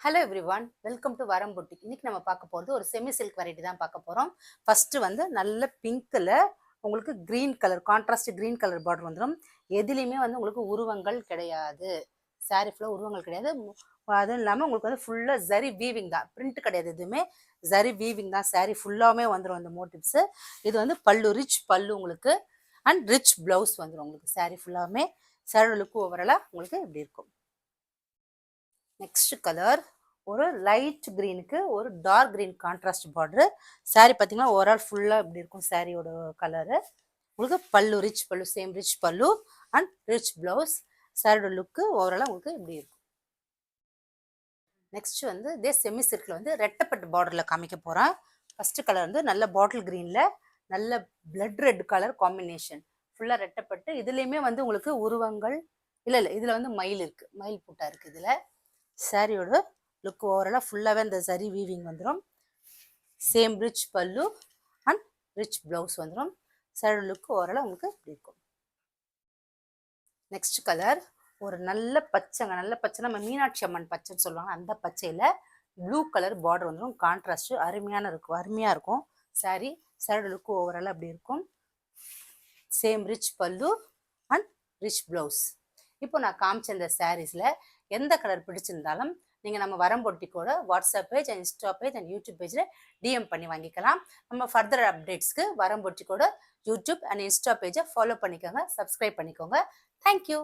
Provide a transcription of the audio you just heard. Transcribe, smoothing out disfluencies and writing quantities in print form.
Hello everyone, welcome to வரம் boutique. இன்னைக்கு நம்ம பார்க்க போகிறது ஒரு செமி சில்க் வெரைட்டி தான் பார்க்க போகிறோம். ஃபர்ஸ்ட் வந்து நல்ல பிங்க்கில் உங்களுக்கு green colour contrast green colour border வந்துடும். எதுலேயுமே வந்து உங்களுக்கு உருவங்கள் கிடையாது. சாரீ ஃபுல்லாக உருவங்கள் கிடையாது. அதுவும் இல்லாமல் உங்களுக்கு வந்து ஃபுல்லாக ஜரி வீவிங் தான், பிரிண்ட் கிடையாது. எதுவுமே ஜரி வீவிங் தான். சாரீ ஃபுல்லாகவே வந்துடும் அந்த மோட்டிவ்ஸு. இது வந்து பல்லு, ரிச் பல்லு உங்களுக்கு, அண்ட் ரிச் ப்ளவுஸ் வந்துடும் உங்களுக்கு. சாரீ ஃபுல்லாகவே சாரோட லுக்கு ஓவராலாக உங்களுக்கு இப்படி இருக்கும். நெக்ஸ்ட் கலர் ஒரு லைட் க்ரீனுக்கு ஒரு dark green contrast border. Sari பார்த்தீங்கன்னா ஓவரால் ஃபுல்லாக இப்படி இருக்கும். சாரியோட கலரு உங்களுக்கு பல்லு, ரிச் பல்லு, சேம் ரிச் பல்லு அண்ட் ரிச் ப்ளவுஸ். சாரியோட லுக்கு ஓவராலாக உங்களுக்கு இப்படி இருக்கும். நெக்ஸ்ட் வந்து இதே செமி சில்கில் வந்து ரெட்டப்பட்டு பார்டரில் காமிக்க போகிறேன். ஃபஸ்ட்டு கலர் வந்து நல்ல பாட்டில் க்ரீனில் நல்ல பிளட் ரெட் கலர் காம்பினேஷன், ஃபுல்லாக ரெட்டப்பட்டு. இதுலேயுமே வந்து உங்களுக்கு உருவங்கள் இல்லை, இதில் வந்து மயில் இருக்குது, மயில் பூட்டா இருக்குது இதில். சாரியோட லுக் ஓவராலாக ஃபுல்லாகவே அந்த சரி வீவிங் வந்துடும். சேம் ரிச் பல்லு அண்ட் ரிச் ப்ளவுஸ் வந்துடும். சாரியோட லுக் ஓவராலாக உங்களுக்கு இப்படி இருக்கும். நெக்ஸ்ட் கலர் ஒரு நல்ல பச்சைங்க, நல்ல பச்சை, நம்ம மீனாட்சி அம்மன் பச்சைன்னு சொல்லுவாங்க, அந்த பச்சையில் ப்ளூ கலர் பார்டர் வந்துடும். கான்ட்ராஸ்ட்டு அருமையான இருக்கும், அருமையாக இருக்கும் சாரீ. சாரியோட லுக் ஓவராலாக அப்படி இருக்கும். சேம் ரிச் பல்லு அண்ட் ரிச் ப்ளவுஸ். இப்போ நான் காமிச்ச இந்த சாரீஸில் எந்த கலர் பிடிச்சிருந்தாலும் நீங்கள் நம்ம வரம் பொட்டிக்கோட WhatsApp page and Insta page and YouTube பேஜில் டிஎம் பண்ணி வாங்கிக்கலாம். நம்ம ஃபர்தர் அப்டேட்ஸ்க்கு வரம் பொட்டிக்கோட யூடியூப் அண்ட் இன்ஸ்டா பேஜை ஃபாலோ பண்ணிக்கோங்க, சப்ஸ்கிரைப் பண்ணிக்கோங்க. தேங்க்யூ.